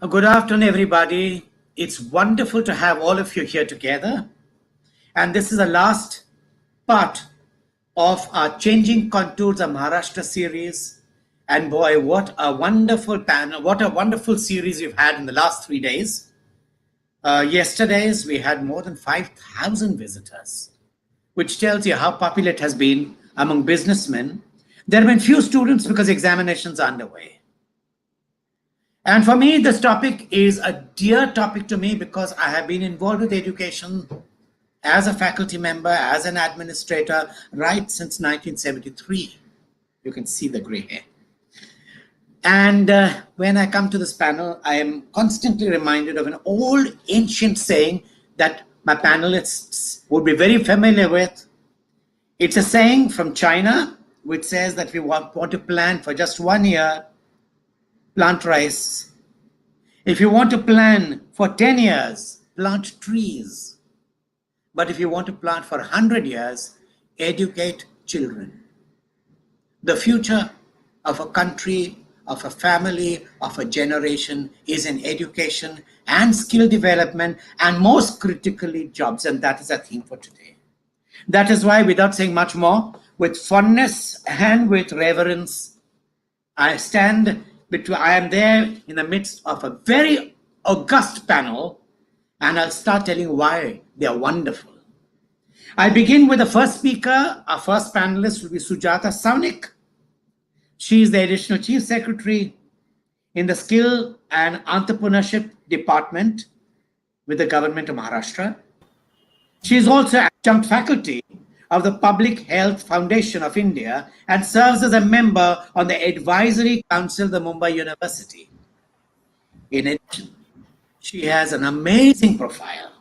Good afternoon, everybody. It's wonderful to have all of you here together. And this is the last part of our Changing Contours of Maharashtra series. And boy, what a wonderful panel, what a wonderful series we've had in the last 3 days. Yesterday's, we had more than 5,000 visitors, which tells you how popular it has been among businessmen. There have been few students because examinations are underway. And for me, this topic is a dear topic to me because I have been involved with education as a faculty member, as an administrator, right since 1973. You can see the gray hair. And when I come to this panel, I am constantly reminded of an old ancient saying that my panelists would be very familiar with. It's a saying from China, which says that we want to plant for just 1 year, plant rice. If you want to plan for 10 years, plant trees. But if you want to plant for 100 years, educate children. The future of a country, of a family, of a generation is in education and skill development, and most critically jobs. And that is our theme for today. That is why, without saying much more, with fondness and with reverence, I am there in the midst of a very august panel, and I'll start telling you why they are wonderful. I begin with the first speaker. Our first panelist will be Sujata Saunik. She is the Additional Chief Secretary in the Skill and Entrepreneurship Department with the Government of Maharashtra. She is also adjunct faculty of the Public Health Foundation of India and serves as a member on the Advisory Council of the Mumbai University. In addition, she has an amazing profile.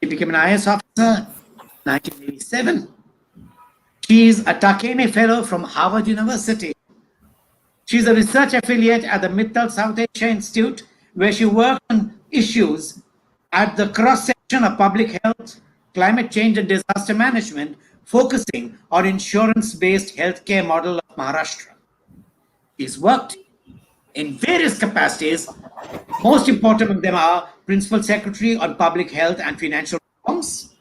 She became an IS officer in 1987. She is a Takemi Fellow from Harvard University. She is a research affiliate at the Mittal South Asia Institute, where she worked on issues at the cross-section of public health, climate change and disaster management, focusing on insurance-based healthcare model of Maharashtra. She's worked in various capacities. Most important of them are Principal Secretary on Public Health and Financial Reforms.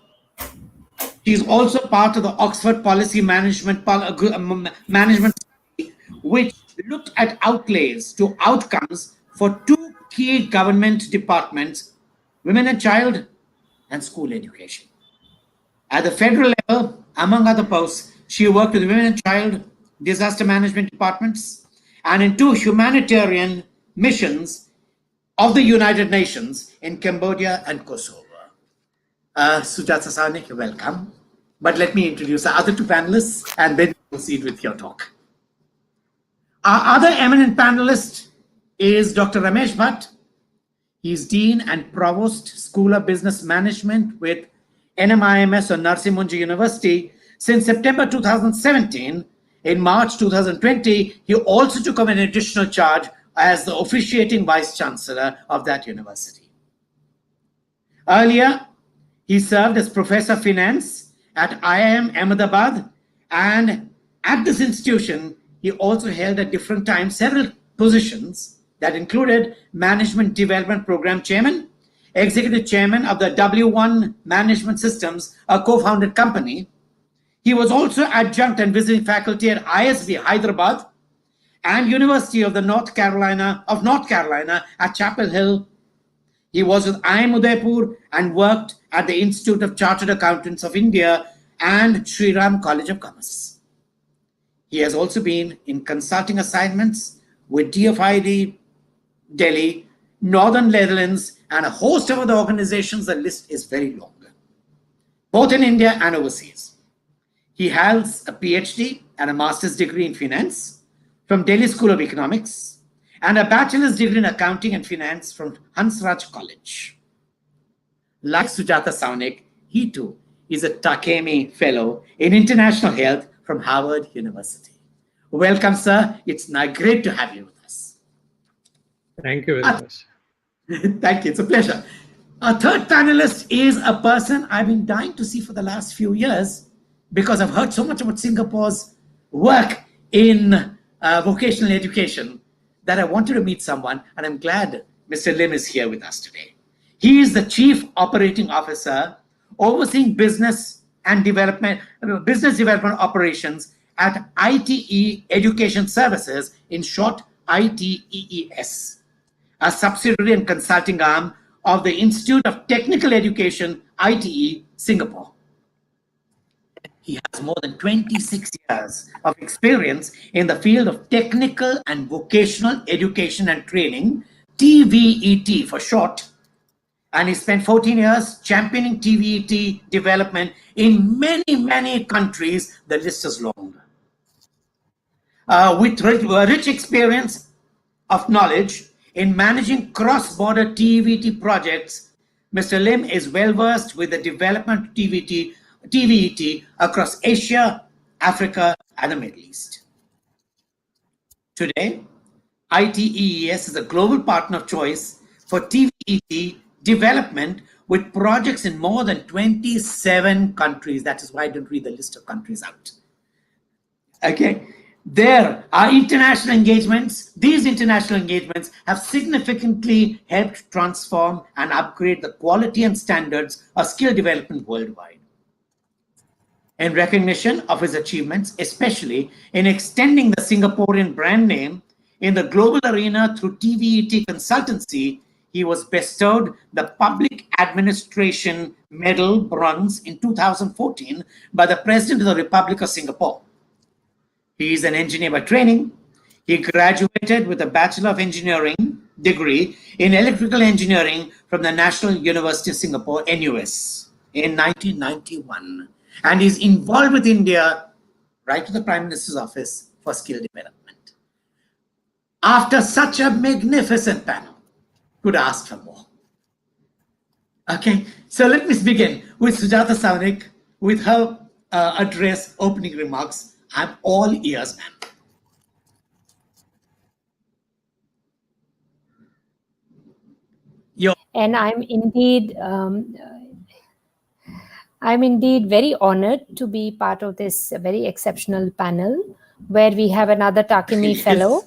She is also part of the Oxford Policy Management Study, which looked at outlays to outcomes for two key government departments, Women and Child and School Education. At the federal level, among other posts, she worked with Women and Child Disaster Management Departments and in 2 humanitarian missions of the United Nations in Cambodia and Kosovo. Sujata Saunik, you're welcome. But let me introduce the other 2 panelists and then proceed with your talk. Our other eminent panelist is Dr. Ramesh Bhatt. He's Dean and Provost, School of Business Management with NMIMS or Narsimha University since September 2017. In March 2020, he also took up an additional charge as the officiating Vice Chancellor of that university. Earlier, he served as Professor of Finance at IIM Ahmedabad, and at this institution, he also held at different times several positions that included Management Development Program Chairman, Executive Chairman of the W1 Management Systems, a co-founded company. He was also adjunct and visiting faculty at ISB Hyderabad and University of North Carolina at Chapel Hill. He was with IIM Udaipur and worked at the Institute of Chartered Accountants of India and Sri Ram College of Commerce. He has also been in consulting assignments with DFID, Delhi, Northern Netherlands, and a host of other organizations. The list is very long, both in India and overseas. He has a PhD and a master's degree in finance from Delhi School of Economics and a bachelor's degree in accounting and finance from Hansraj College. Like Sujata Saunik, he too is a Takemi Fellow in International Health from Harvard University. Welcome, sir. It's great to have you with us. Thank you very much. Thank you. It's a pleasure. Our third panelist is a person I've been dying to see for the last few years because I've heard so much about Singapore's work in vocational education that I wanted to meet someone, and I'm glad Mr. Lim is here with us today. He is the Chief Operating Officer overseeing business development operations at ITE Education Services, in short, ITEES, a subsidiary and consulting arm of the Institute of Technical Education, ITE, Singapore. He has more than 26 years of experience in the field of technical and vocational education and training, TVET for short, and he spent 14 years championing TVET development in many, many countries. The list is long. With rich experience of knowledge in managing cross-border TVET projects, Mr. Lim is well-versed with the development of TVET across Asia, Africa, and the Middle East. Today, ITEES is a global partner of choice for TVET development with projects in more than 27 countries. That is why I didn't read the list of countries out. Okay. There are international engagements. These international engagements have significantly helped transform and upgrade the quality and standards of skill development worldwide. In recognition of his achievements, especially in extending the Singaporean brand name in the global arena through TVET consultancy, he was bestowed the Public Administration Medal Bronze in 2014 by the President of the Republic of Singapore. He is an engineer by training. He graduated with a Bachelor of Engineering degree in Electrical Engineering from the National University of Singapore, NUS, in 1991. And he's involved with India right to the Prime Minister's office for skill development. After such a magnificent panel, could ask for more. Okay, so let me begin with Sujata Saunik with her address, opening remarks. I'm all ears, ma'am. And I'm indeed very honored to be part of this very exceptional panel, where we have another Takimi Yes. Fellow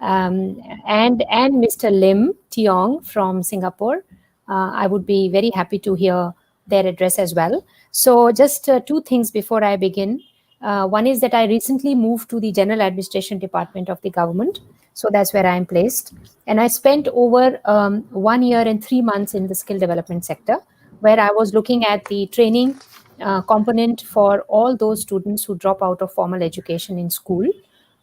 and Mr. Lim Tiong from Singapore. I would be very happy to hear their address as well. So just two things before I begin. One is that I recently moved to the General Administration Department of the government. So that's where I am placed. And I spent over 1 year and 3 months in the skill development sector, where I was looking at the training component for all those students who drop out of formal education in school.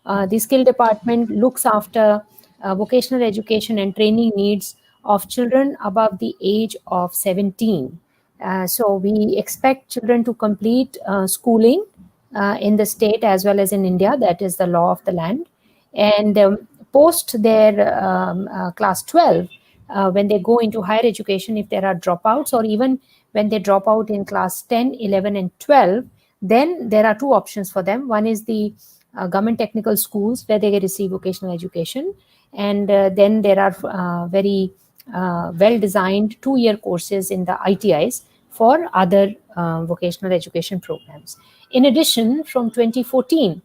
The skill department looks after vocational education and training needs of children above the age of 17. So we expect children to complete schooling in the state as well as in India. That is the law of the land. And post their class 12, when they go into higher education, if there are dropouts, or even when they drop out in class 10, 11, and 12, then there are two options for them. One is the government technical schools, where they receive vocational education. And then there are very well-designed 2-year courses in the ITIs for other vocational education programs. In addition, from 2014,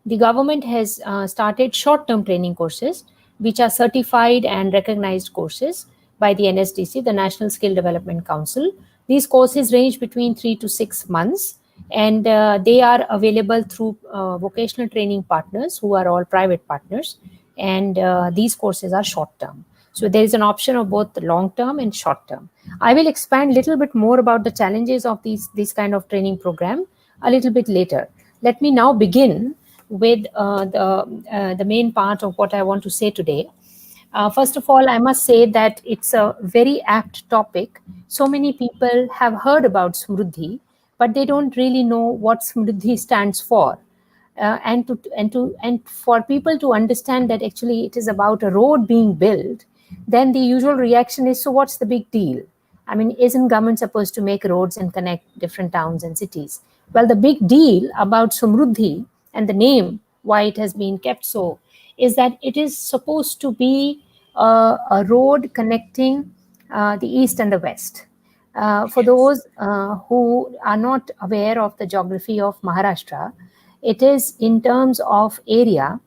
the government has started short-term training courses, which are certified and recognized courses by the NSDC, the National Skill Development Council. These courses range between 3 to 6 months, and they are available through vocational training partners, who are all private partners, and these courses are short-term. So there is an option of both long-term and short-term. I will expand a little bit more about the challenges of this kind of training program a little bit later. Let me now begin with the main part of what I want to say today. First of all, I must say that it's a very apt topic. So many people have heard about Smruddhi, but they don't really know what Smruddhi stands for. And for people to understand that actually it is about a road being built, then the usual reaction is, so what's the big deal? I mean, isn't government supposed to make roads and connect different towns and cities? Well, the big deal about Smruddhi and the name, why it has been kept so, is that it is supposed to be a road connecting the east and the west. For those who are not aware of the geography of Maharashtra, it is, in terms of area,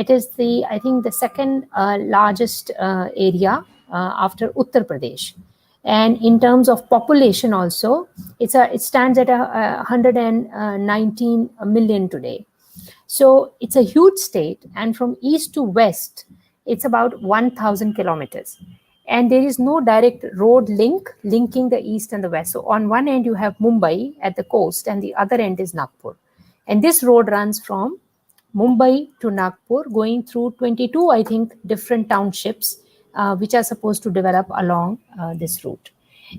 It is I think the second largest area after Uttar Pradesh. And in terms of population also, it stands at 119 million today. So it's a huge state, and from east to west, it's about 1,000 kilometers. And there is no direct road linking the east and the west. So on one end, you have Mumbai at the coast, and the other end is Nagpur. And this road runs from Mumbai to Nagpur, going through 22, I think, different townships, which are supposed to develop along this route.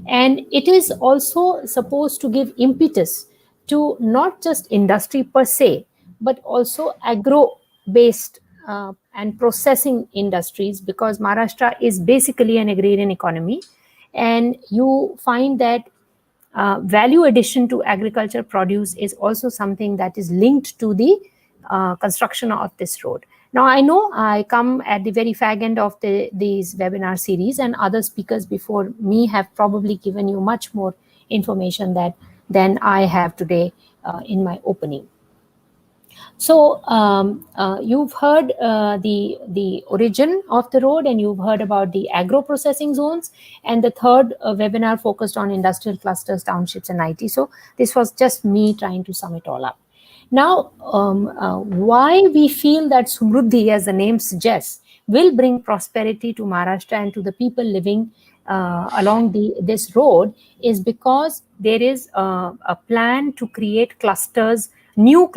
And it is also supposed to give impetus to not just industry per se, but also agro-based and processing industries, because Maharashtra is basically an agrarian economy. And you find that value addition to agriculture produce is also something that is linked to the construction of this road. Now, I know I come at the very fag end of these webinar series, and other speakers before me have probably given you much more information than I have today in my opening. So you've heard the origin of the road, and you've heard about the agro-processing zones, and the third webinar focused on industrial clusters, townships, and IT. So this was just me trying to sum it all up. Now, why we feel that Samruddhi, as the name suggests, will bring prosperity to Maharashtra and to the people living along this road is because there is a plan to create clusters, new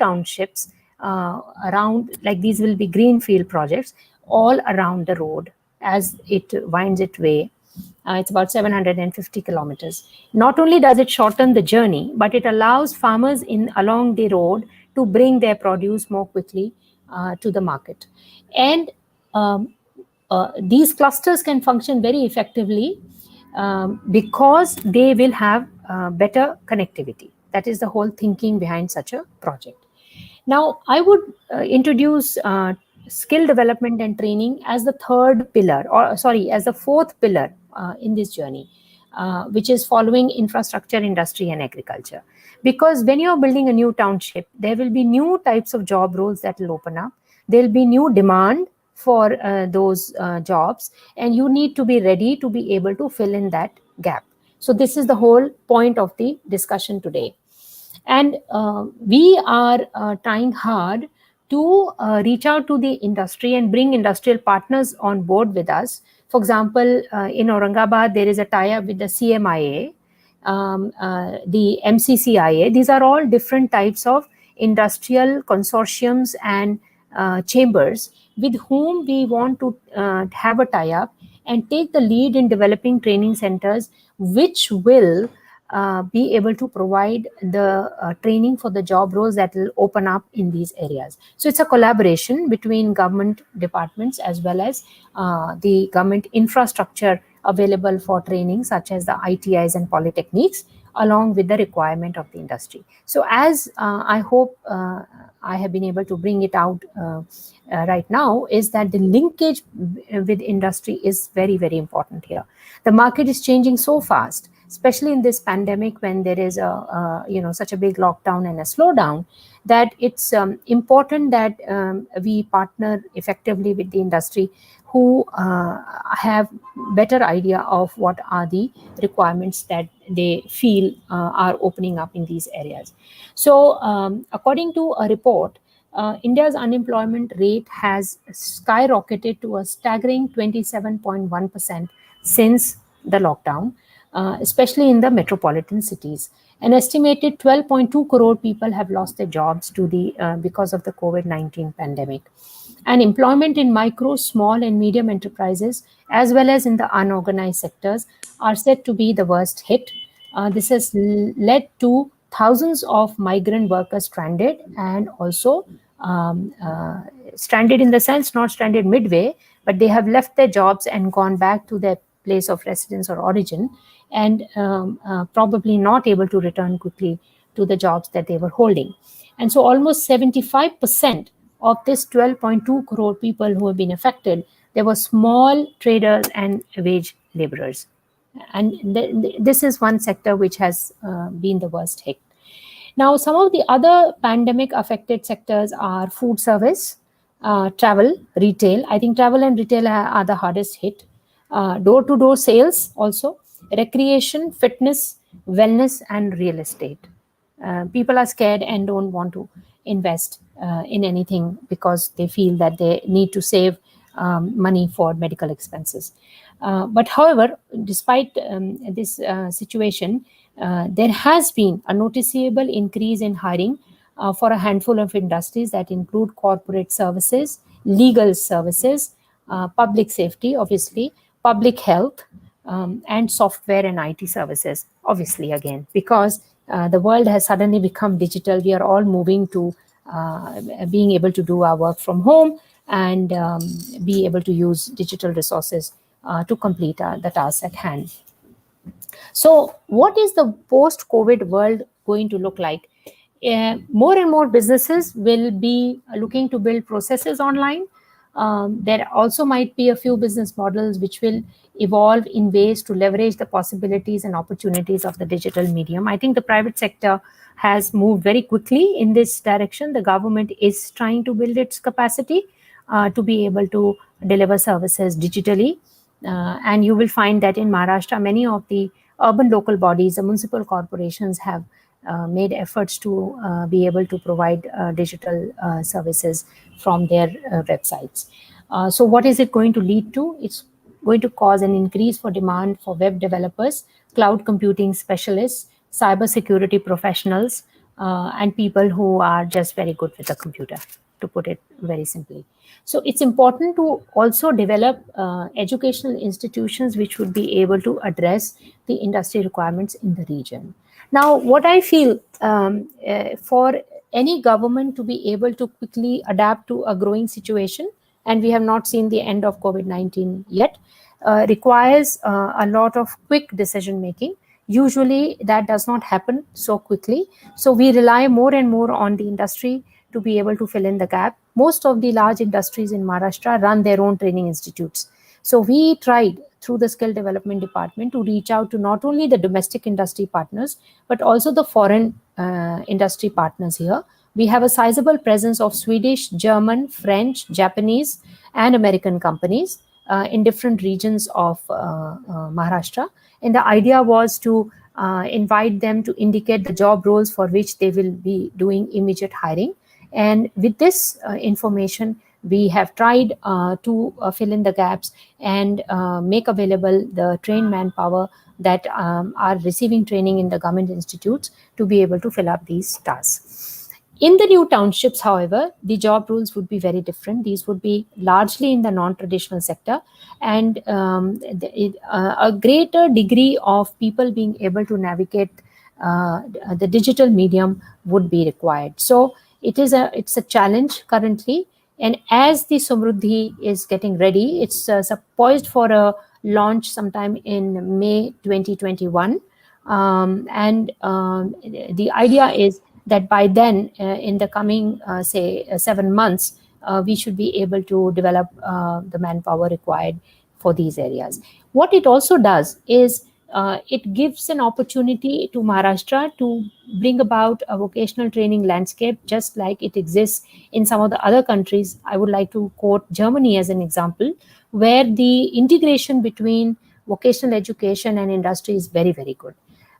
townships around, like these will be greenfield projects all around the road as it winds its way. It's about 750 kilometers. Not only does it shorten the journey, but it allows farmers along the road to bring their produce more quickly to the market. And these clusters can function very effectively because they will have better connectivity. That is the whole thinking behind such a project. Now, I would introduce skill development and training as the third pillar, as the fourth pillar in this journey, which is following infrastructure, industry, and agriculture. Because when you're building a new township, there will be new types of job roles that will open up. There'll be new demand for those jobs, and you need to be ready to be able to fill in that gap. So this is the whole point of the discussion today. And we are trying hard to reach out to the industry and bring industrial partners on board with us. For example, in Aurangabad, there is a tie-up with the CMIA, the MCCIA. These are all different types of industrial consortiums and chambers with whom we want to have a tie-up and take the lead in developing training centers, which will be able to provide the training for the job roles that will open up in these areas. So it's a collaboration between government departments as well as the government infrastructure available for training, such as the ITIs and polytechnics, along with the requirement of the industry. So as I hope I have been able to bring it out right now, is that the linkage with industry is very, very important here. The market is changing so fast, especially in this pandemic, when there is such a big lockdown and a slowdown, that it's important that we partner effectively with the industry, who have better idea of what are the requirements that they feel are opening up in these areas. So according to a report, India's unemployment rate has skyrocketed to a staggering 27.1% since the lockdown, especially in the metropolitan cities. An estimated 12.2 crore people have lost their jobs because of the COVID-19 pandemic. And employment in micro, small, and medium enterprises, as well as in the unorganized sectors, are said to be the worst hit. This has led to thousands of migrant workers stranded, and also stranded in the sense, not stranded midway, but they have left their jobs and gone back to their place of residence or origin, and probably not able to return quickly to the jobs that they were holding. And so almost 75% of this 12.2 crore people who have been affected, there were small traders and wage laborers. And this is one sector which has been the worst hit. Now, some of the other pandemic affected sectors are food service, travel, retail. I think travel and retail are the hardest hit. Door-to-door sales also, recreation, fitness, wellness, and real estate. People are scared and don't want to invest in anything because they feel that they need to save money for medical expenses. But however, despite this situation, there has been a noticeable increase in hiring for a handful of industries that include corporate services, legal services, public safety, obviously, public health, and software and IT services, obviously, again, because the world has suddenly become digital. We are all moving to being able to do our work from home and be able to use digital resources to complete the tasks at hand. So, what is the post-COVID world going to look like? More and more businesses will be looking to build processes online. There also might be a few business models which will evolve in ways to leverage the possibilities and opportunities of the digital medium. I think the private sector has moved very quickly in this direction. The government is trying to build its capacity to be able to deliver services digitally. And you will find that in Maharashtra, many of the urban local bodies, the municipal corporations have made efforts to be able to provide digital services from their websites. So what is it going to lead to? It's going to cause an increase for demand for web developers, cloud computing specialists, cybersecurity professionals, and people who are just very good with the computer, to put it very simply. So it's important to also develop educational institutions which would be able to address the industry requirements in the region. Now, what I feel for any government to be able to quickly adapt to a growing situation, and we have not seen the end of COVID-19 yet, requires a lot of quick decision making. Usually that does not happen so quickly. So we rely more and more on the industry to be able to fill in the gap. Most of the large industries in Maharashtra run their own training institutes. So we tried through the skill development department to reach out to not only the domestic industry partners, but also the foreign industry partners here. We have a sizable presence of Swedish, German, French, Japanese, and American companies in different regions of Maharashtra. And the idea was to invite them to indicate the job roles for which they will be doing immediate hiring. And with this information, we have tried to fill in the gaps and make available the trained manpower that are receiving training in the government institutes to be able to fill up these tasks. In the new townships, however, the job roles would be very different. These would be largely in the non-traditional sector, and a greater degree of people being able to navigate the digital medium would be required. So it's a challenge currently, and as the Samruddhi is getting ready, it's poised for a launch sometime in May 2021, and the idea is that by then, in the coming, say, 7 months, we should be able to develop the manpower required for these areas. What it also does is it gives an opportunity to Maharashtra to bring about a vocational training landscape just like it exists in some of the other countries. I would like to quote Germany as an example, where the integration between vocational education and industry is very, very good.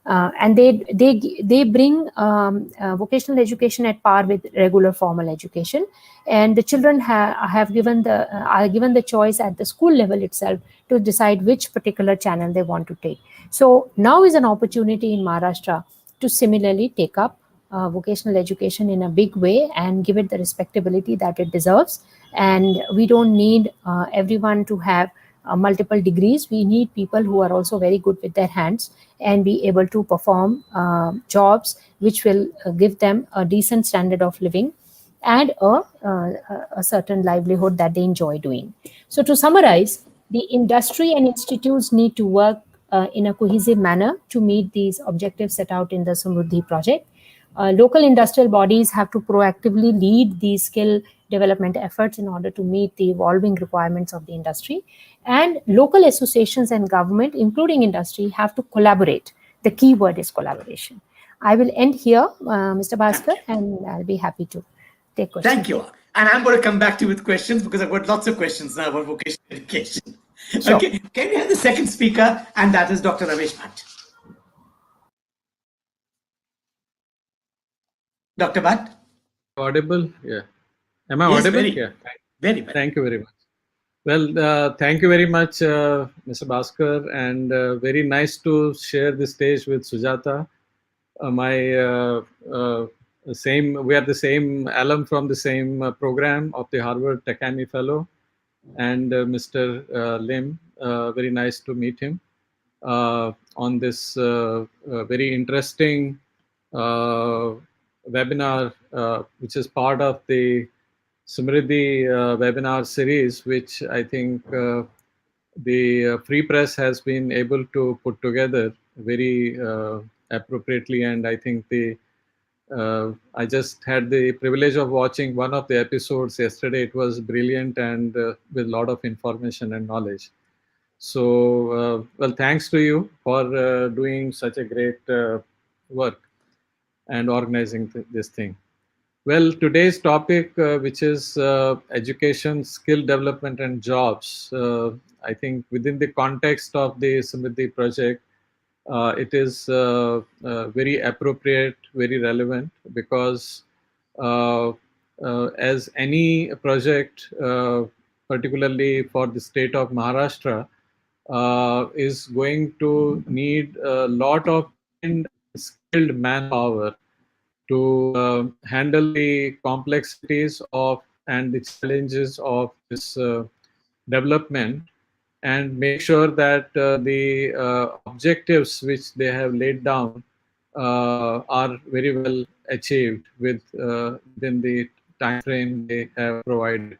And they bring vocational education at par with regular formal education, and the children are given the choice at the school level itself to decide which particular channel they want to take. So now is an opportunity in Maharashtra to similarly take up vocational education in a big way and give it the respectability that it deserves. And we don't need everyone to have multiple degrees. We need people who are also very good with their hands and be able to perform jobs which will give them a decent standard of living and a certain livelihood that they enjoy doing. So to summarize, the industry and institutes need to work in a cohesive manner to meet these objectives set out in the Samruddhi project. Local industrial bodies have to proactively lead these skill development efforts in order to meet the evolving requirements of the industry. And local associations and government, including industry, have to collaborate. The key word is collaboration. I will end here, Mr. Bhaskar, and I'll be happy to take questions. Thank you. And I'm going to come back to you with questions because I've got lots of questions now about vocational education. Sure. Okay, can we have the second speaker? And that is Dr. Ramesh Bhatt. Dr. Bhatt? Audible? Yeah. Am I Yes, audible? very, Yeah. very well. Thank you very much. Well, thank you very much, Mr. Bhaskar, and very nice to share the stage with Sujata. We are the same alum from the same program of the Harvard TechAmi Fellow, and Mr. Lim. Very nice to meet him on this very interesting uh, webinar, which is part of the Smriddhi webinar series, which I think the Free Press has been able to put together very appropriately. And I think I just had the privilege of watching one of the episodes yesterday. It was brilliant and with a lot of information and knowledge. So, well, thanks to you for doing such a great work and organizing this thing. Well, today's topic, which is education, skill development, and jobs, I think within the context of the Samriddhi project, it is very appropriate, very relevant, because uh, as any project, particularly for the state of Maharashtra, is going to need a lot of trained and skilled manpower to handle the complexities of and the challenges of this development, and make sure that the objectives which they have laid down are very well achieved within the time frame they have provided.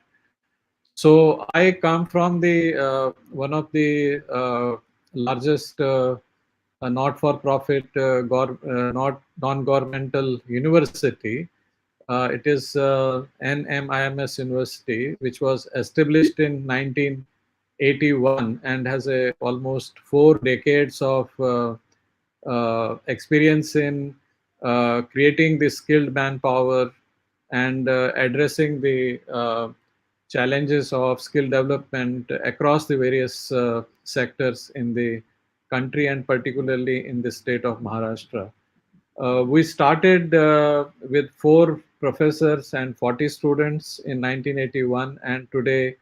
So I come from the one of the largest not-for-profit, not non-governmental university. It is NMIMS University, which was established in 1981 and has almost 4 decades of experience in creating the skilled manpower and addressing the challenges of skill development across the various sectors in the country, and particularly in the state of Maharashtra. We started with 4 professors and 40 students in 1981, and today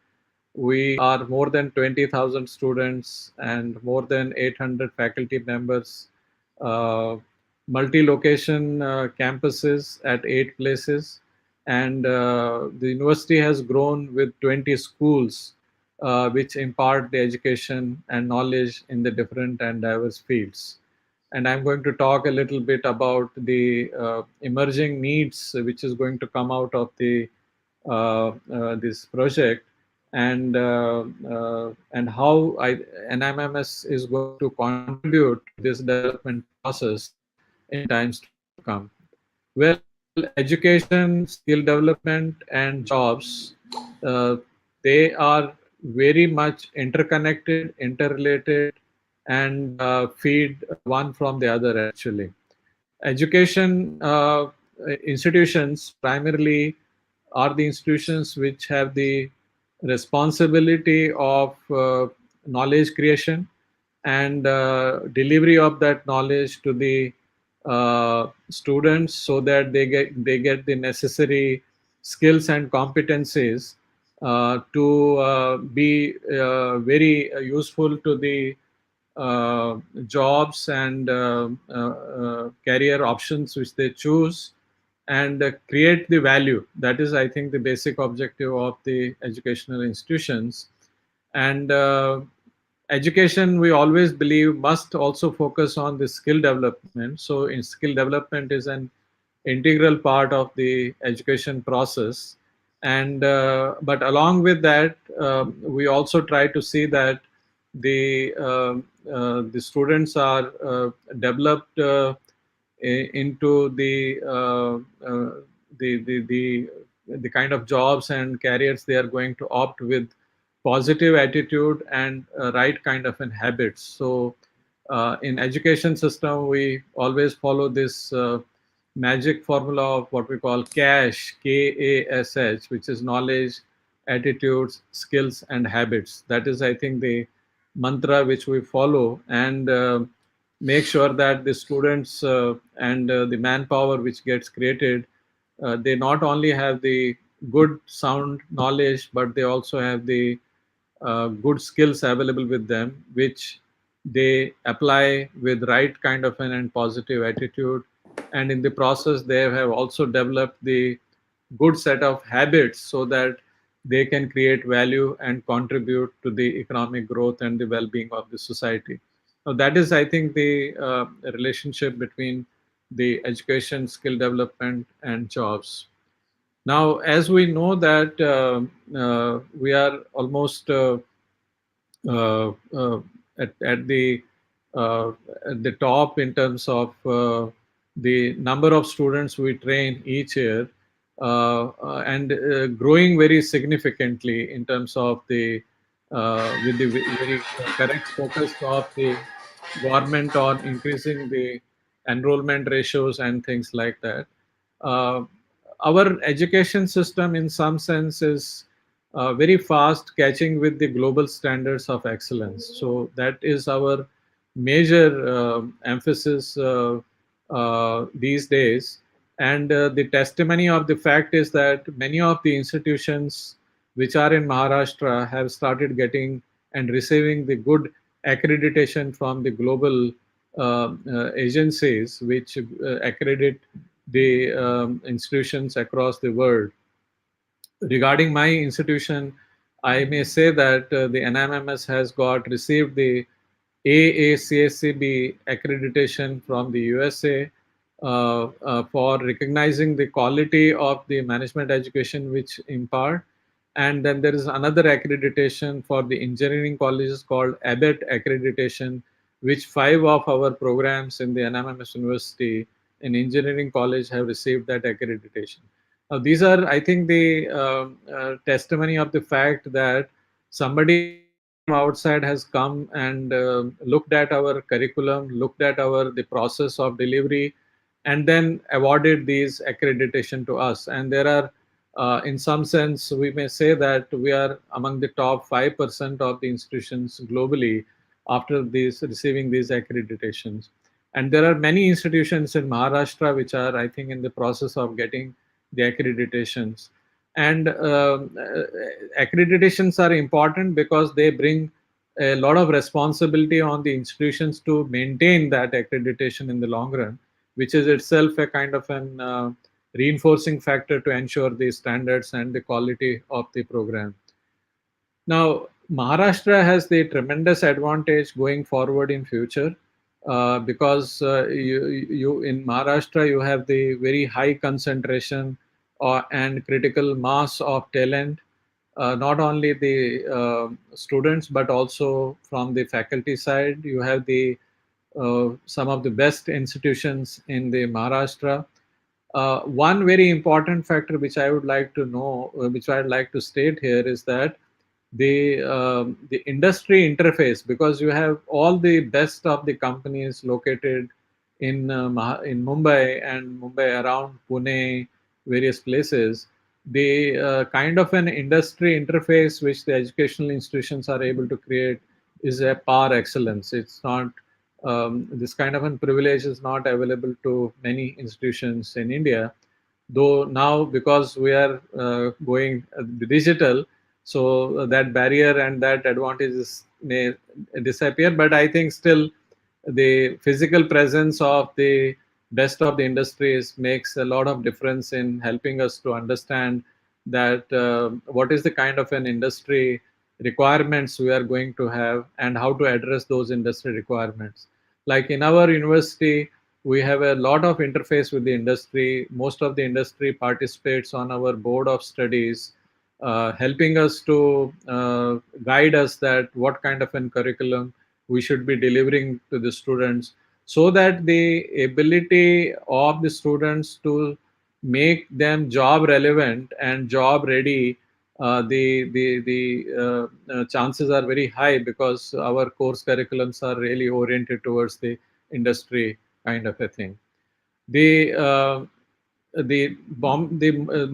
we are more than 20,000 students and more than 800 faculty members, uh, multi-location campuses at 8 places, and the university has grown with 20 schools, which impart the education and knowledge in the different and diverse fields. And I'm going to talk a little bit about the emerging needs which is going to come out of this project, and how NMMS is going to contribute to this development process in times to come. Well, education, skill development, and jobs, uh, they are very much interconnected, interrelated, and feed one from the other, actually. Education institutions primarily are the institutions which have the responsibility of knowledge creation and delivery of that knowledge to the students, so that they get the necessary skills and competencies to be very useful to the uh, jobs and career options which they choose, and create the value. That is, I think, the basic objective of the educational institutions. And education, we always believe, must also focus on the skill development. So in skill development is an integral part of the education process. And but along with that, we also try to see that the students are developed into the kind of jobs and careers they are going to opt with positive attitude and right kind of an habits. So in education system, we always follow this magic formula of what we call cash, KASH, which is knowledge, attitudes, skills, and habits. That is, I think, the mantra which we follow, and make sure that the students and the manpower which gets created, they not only have the good sound knowledge, but they also have the good skills available with them, which they apply with right kind of an and positive attitude. And in the process, they have also developed the good set of habits so that they can create value and contribute to the economic growth and the well-being of the society. Now, that is, I think, the relationship between the education, skill development, and jobs. Now, as we know that we are almost uh, uh, at uh, at the top in terms of the number of students we train each year, and growing very significantly in terms of the with the very correct focus of the government on increasing the enrollment ratios and things like that. Uh, our education system, in some sense, is very fast catching with the global standards of excellence. So that is our major emphasis these days. And the testimony of the fact is that many of the institutions which are in Maharashtra have started getting and receiving the good accreditation from the global agencies which accredit the institutions across the world. Regarding my institution, I may say that the NMIMS has got received the AACSCB accreditation from the USA for recognizing the quality of the management education which impart. And then there is another accreditation for the engineering colleges called ABET accreditation, which 5 of our programs in the NMIMS University in engineering college have received that accreditation. Now, these are, I think, the testimony of the fact that somebody from outside has come and looked at our curriculum, looked at our the process of delivery, and then awarded these accreditation to us. And there are, in some sense, we may say that we are among the top 5% of the institutions globally after these receiving these accreditations. And there are many institutions in Maharashtra which are, I think, in the process of getting the accreditations. And accreditations are important because they bring a lot of responsibility on the institutions to maintain that accreditation in the long run, which is itself a kind of an reinforcing factor to ensure the standards and the quality of the program. Now, Maharashtra has the tremendous advantage going forward in future because you in Maharashtra you have the very high concentration and critical mass of talent, not only the students but also from the faculty side. You have the some of the best institutions in the Maharashtra. One very important factor which I would like to know, which I'd like to state here, is that the industry interface, because you have all the best of the companies located in in Mumbai and Mumbai around Pune, various places. The kind of an industry interface which the educational institutions are able to create is a par excellence. It's not this kind of a privilege is not available to many institutions in India, though now because we are going digital, so that barrier and that advantages may disappear. But I think still the physical presence of the best of the industries makes a lot of difference in helping us to understand that what is the kind of an industry requirements we are going to have and how to address those industry requirements. Like in our university, we have a lot of interface with the industry. Most of the industry participates on our board of studies, helping us to guide us that what kind of an curriculum we should be delivering to the students, so that the ability of the students to make them job relevant and job ready, the chances are very high because our course curriculums are really oriented towards the industry kind of a thing. The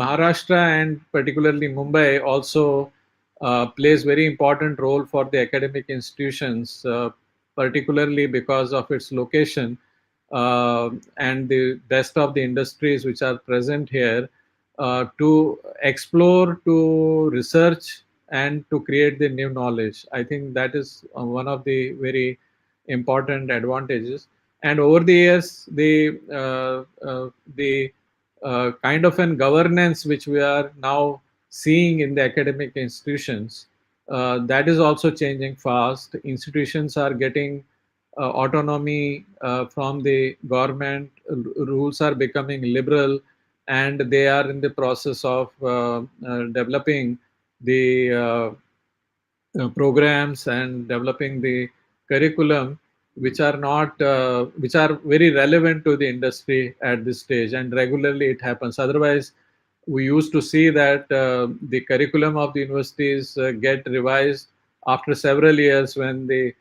Maharashtra and particularly Mumbai also plays very important role for the academic institutions, particularly because of its location and the best of the industries which are present here, to explore, to research, and to create the new knowledge. I think that is one of the very important advantages. And over the years, the kind of an governance which we are now seeing in the academic institutions, that is also changing fast. Institutions are getting autonomy from the government. Rules are becoming liberal, and they are in the process of developing the programs and developing the curriculum which are not which are very relevant to the industry at this stage, and regularly it happens. Otherwise, we used to see that the curriculum of the universities get revised after several years when the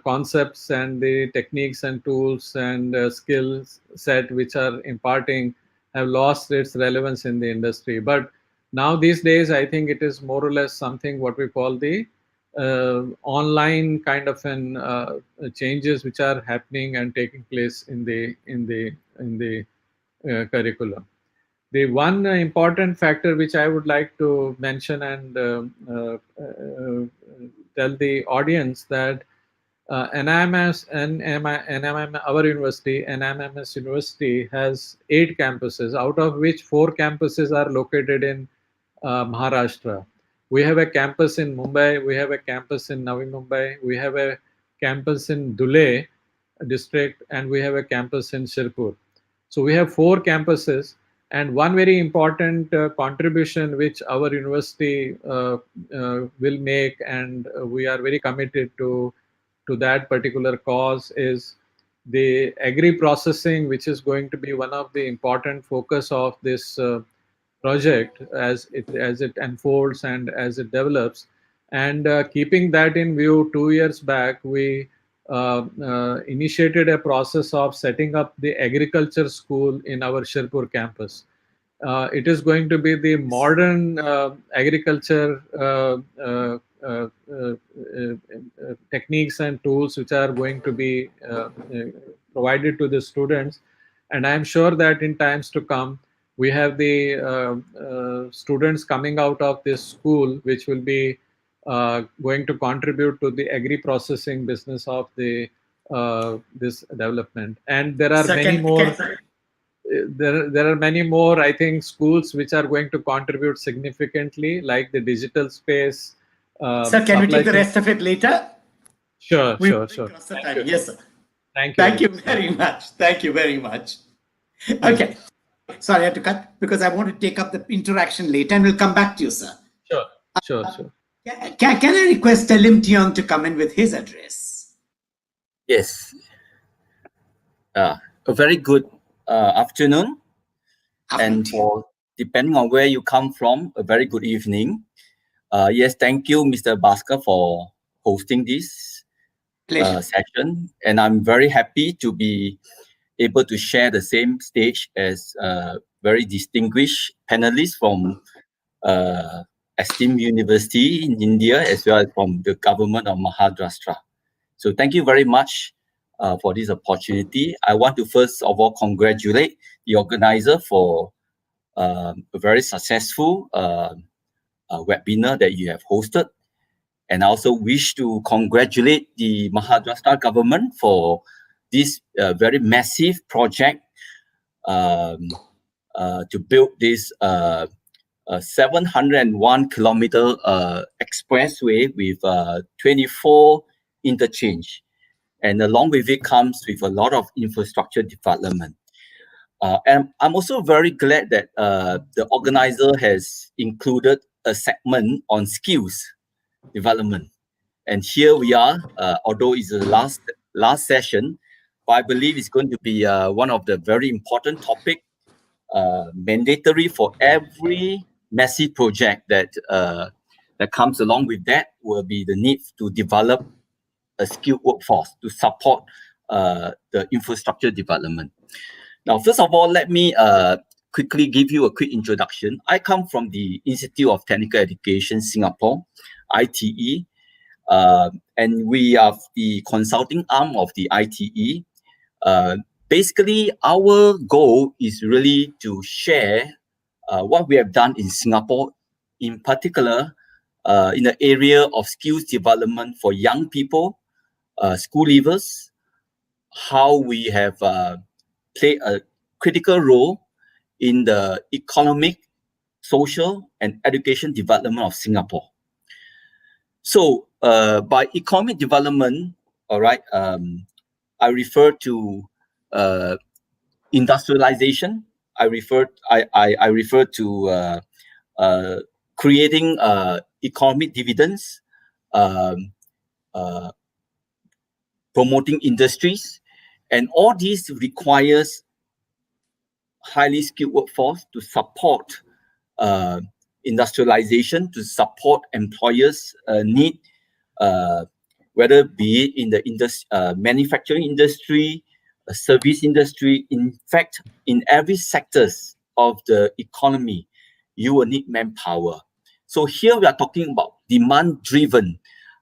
concepts and the techniques and tools and skills set which are imparting have lost its relevance in the industry. But now these days, I think it is more or less something what we call the online kind of an changes which are happening and taking place in the curriculum. The one important factor which I would like to mention and tell the audience that our university, NMIMS University, has 8 campuses, out of which 4 campuses are located in Maharashtra. We have a campus in Mumbai, we have a campus in Navi Mumbai, we have a campus in Dhule district, and we have a campus in Shirpur. So we have 4 campuses, and one very important contribution which our university will make, and we are very committed to that particular cause, is the agri-processing, which is going to be one of the important focus of this project as it unfolds and as it develops. And keeping that in view, 2 years back, we initiated a process of setting up the agriculture school in our Shirpur campus. It is going to be the modern agriculture techniques and tools which are going to be provided to the students. And I am sure that in times to come, we have the students coming out of this school which will be going to contribute to the agri-processing business of the this development. And there are many more. There are many more, I think, schools which are going to contribute significantly, like the digital space. Sir, can we take the rest of it later? Sure. Yes, sir. Thank you very much. Thank you very much. Okay. Sorry, I had to cut because I want to take up the interaction later, and we'll come back to you, sir. Sure. Can I request Lim Tiong to come in with his address? Yes. A very good afternoon. And for depending on where you come from, a very good evening. Yes, thank you, Mr. Bhaskar, for hosting this session. And I'm very happy to be able to share the same stage as very distinguished panelists from esteemed university in India, as well as from the government of Maharashtra. So thank you very much for this opportunity. I want to first of all congratulate the organizer for a very successful webinar that you have hosted. And I also wish to congratulate the Maharashtra government for this very massive project to build this 701 kilometer expressway with 24 interchange. And along with it comes with a lot of infrastructure development. And I'm also very glad that the organizer has included a segment on skills development. And here we are, although it's the last session, but I believe it's going to be one of the very important topic, mandatory for every massive project that comes along with that will be the need to develop a skilled workforce to support the infrastructure development. Now, first of all, let me quickly give you a quick introduction. I come from the Institute of Technical Education, Singapore, ITE, and we are the consulting arm of the ITE. Basically, our goal is really to share what we have done in Singapore, in particular, in the area of skills development for young people, school leavers, how we have played a critical role in the economic, social, and education development of Singapore. So, by economic development, all right, I refer to industrialization. I refer to creating economic dividends, promoting industries, and all these requires highly skilled workforce to support industrialization, to support employers' need, whether be it in the manufacturing industry, service industry. In fact, in every sectors of the economy, you will need manpower. So here we are talking about demand-driven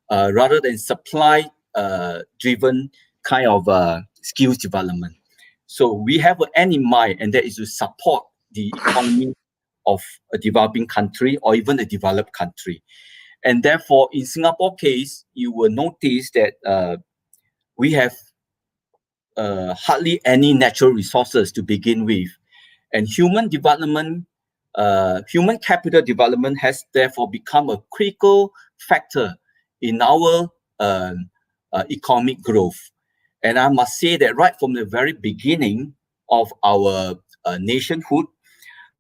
rather than supply-driven kind of skills development. So we have an end in mind, and that is to support the economy of a developing country or even a developed country. And therefore, in Singapore case, you will notice that we have hardly any natural resources to begin with. And human development, human capital development has therefore become a critical factor in our economic growth. And I must say that right from the very beginning of our nationhood,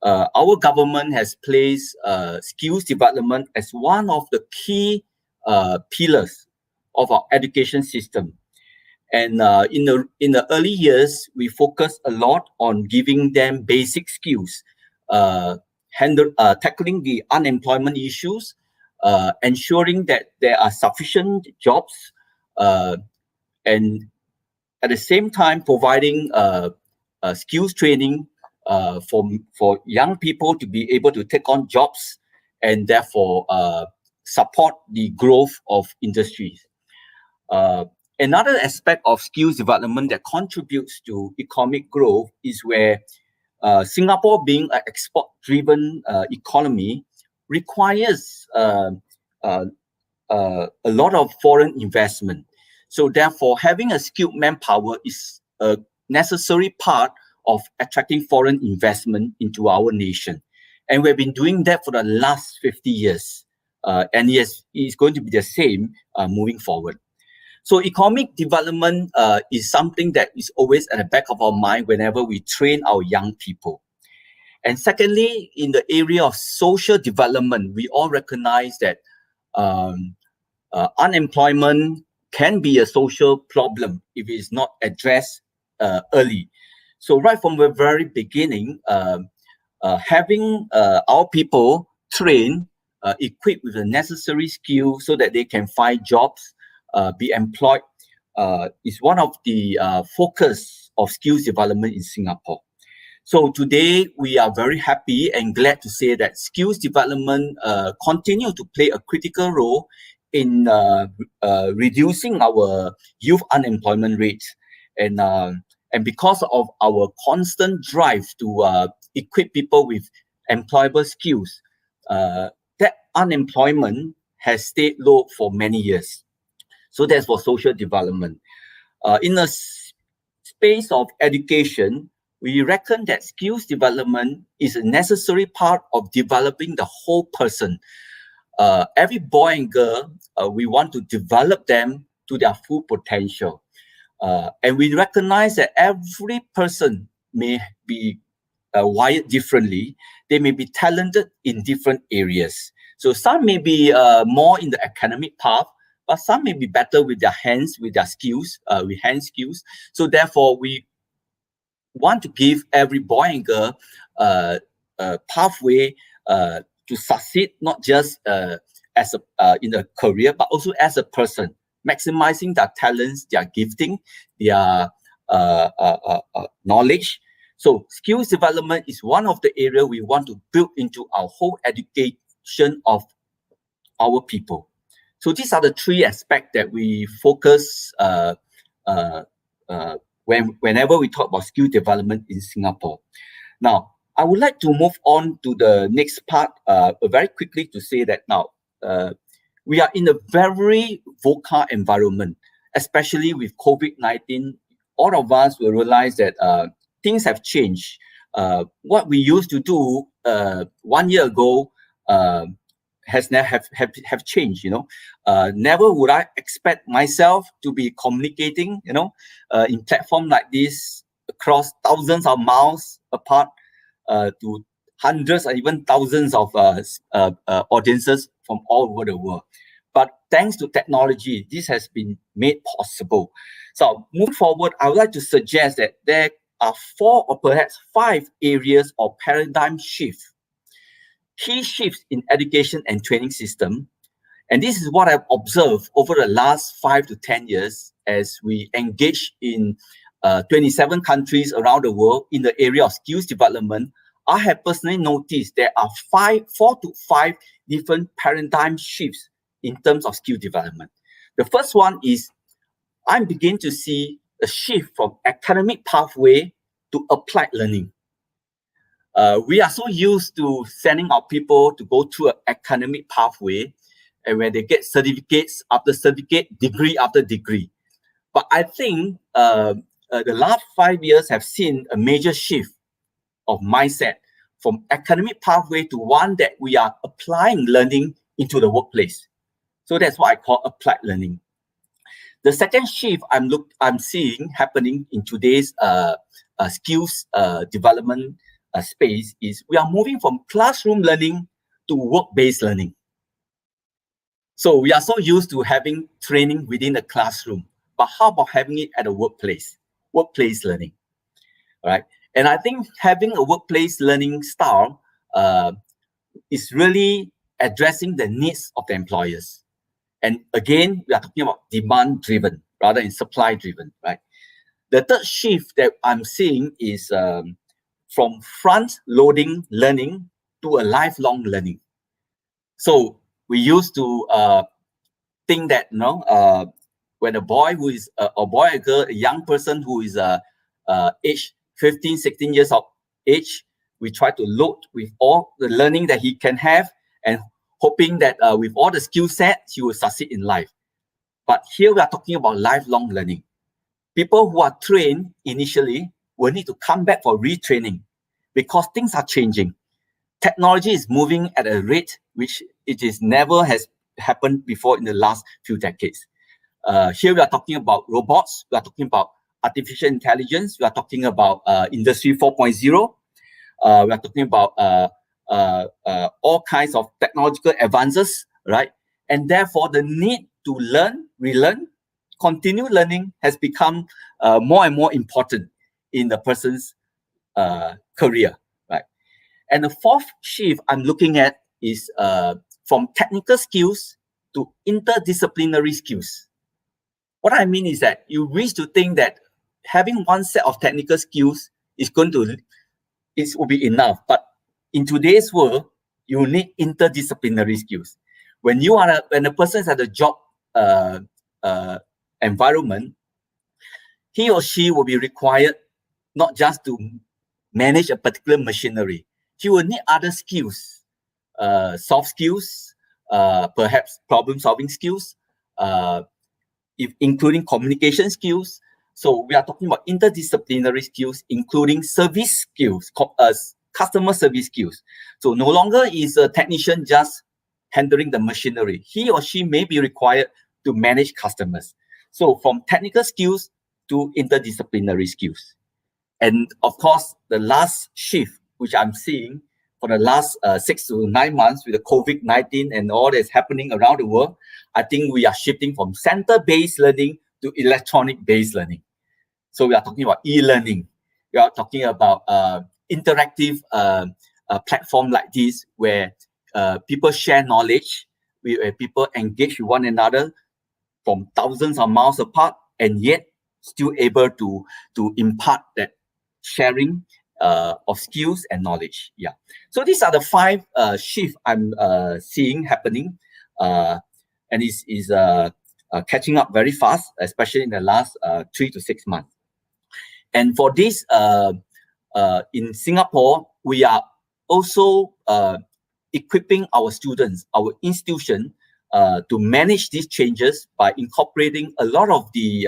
our government has placed skills development as one of the key pillars of our education system. And in the early years, we focused a lot on giving them basic skills, tackling the unemployment issues, ensuring that there are sufficient jobs, and at the same time providing skills training for young people to be able to take on jobs and therefore support the growth of industries. Another aspect of skills development that contributes to economic growth is where Singapore, being an export-driven economy, requires a lot of foreign investment. So therefore, having a skilled manpower is a necessary part of attracting foreign investment into our nation. And we've been doing that for the last 50 years. And yes, it's going to be the same moving forward. So economic development is something that is always at the back of our mind whenever we train our young people. And secondly, in the area of social development, we all recognize that unemployment can be a social problem if it is not addressed early. So right from the very beginning, having our people trained, equipped with the necessary skills so that they can find jobs, be employed, is one of the focus of skills development in Singapore. So today, we are very happy and glad to say that skills development continue to play a critical role in reducing our youth unemployment rate. And because of our constant drive to equip people with employable skills, that unemployment has stayed low for many years. So that's for social development. In the space of education, we reckon that skills development is a necessary part of developing the whole person. Every boy and girl, we want to develop them to their full potential. And we recognize that every person may be wired differently. They may be talented in different areas. So some may be more in the academic path, but some may be better with their hands, with their skills, with hand skills. So therefore, we want to give every boy and girl a pathway to succeed, not just as in a career, but also as a person, maximizing their talents, their gifting, their knowledge, So skills development is one of the areas we want to build into our whole education of our people. So these are the three aspects that we focus whenever we talk about skill development in Singapore. Now, I would like to move on to the next part very quickly to say that now we are in a very volatile environment, especially with COVID-19. All of us will realize that things have changed. What we used to do 1 year ago has have changed. Never would I expect myself to be communicating, in platform like this across thousands of miles apart to hundreds or even thousands of audiences from all over the world. But thanks to technology, this has been made possible. So moving forward, I would like to suggest that there are 4 or perhaps 5 areas of paradigm shift, key shifts in education and training system. And this is what I've observed over the last 5 to 10 years as we engage in 27 countries around the world in the area of skills development. I have personally noticed there are 4 to 5 different paradigm shifts in terms of skill development. The first one is I'm beginning to see a shift from academic pathway to applied learning. We are so used to sending our people to go through an academic pathway, and when they get certificates after certificate, degree after degree. But I think the last 5 years have seen a major shift of mindset from academic pathway to one that we are applying learning into the workplace. So that's what I call applied learning. The second shift I'm seeing happening in today's skills development space is we are moving from classroom learning to work-based learning. So we are so used to having training within the classroom, but how about having it at a workplace learning, right? And I think having a workplace learning style is really addressing the needs of the employers. And again, we are talking about demand-driven rather than supply-driven, right? The third shift that I'm seeing is from front-loading learning to a lifelong learning. So we used to think that, when a boy who is a boy or girl, a young person who is age 15, 16 years of age, we try to load with all the learning that he can have and hoping that with all the skill sets, he will succeed in life. But here we are talking about lifelong learning. People who are trained initially will need to come back for retraining because things are changing. Technology is moving at a rate which it is never has happened before in the last few decades. Here we are talking about robots, we are talking about artificial intelligence, we are talking about Industry 4.0, we are talking about all kinds of technological advances, right? And therefore, the need to learn, relearn, continue learning has become more and more important in the person's career, right? And the fourth shift I'm looking at is from technical skills to interdisciplinary skills. What I mean is that you wish to think that having one set of technical skills will be enough, but in today's world, you need interdisciplinary skills. When a person is at a job environment, he or she will be required not just to manage a particular machinery. He will need other skills, soft skills, perhaps problem-solving skills, including communication skills. So we are talking about interdisciplinary skills, including service skills, customer service skills. So no longer is a technician just handling the machinery. He or she may be required to manage customers. So from technical skills to interdisciplinary skills. And of course, the last shift, which I'm seeing for the last 6 to 9 months with the COVID-19 and all that's happening around the world, I think we are shifting from center-based learning to electronic-based learning. So we are talking about e-learning. We are talking about interactive platform like this where people share knowledge, where people engage with one another from thousands of miles apart and yet still able to impart that sharing of skills and knowledge. Yeah. So these are the 5 shifts I'm seeing happening, and is catching up very fast, especially in the last 3 to 6 months. And for this, in Singapore, we are also equipping our students, our institution, to manage these changes by incorporating a lot of the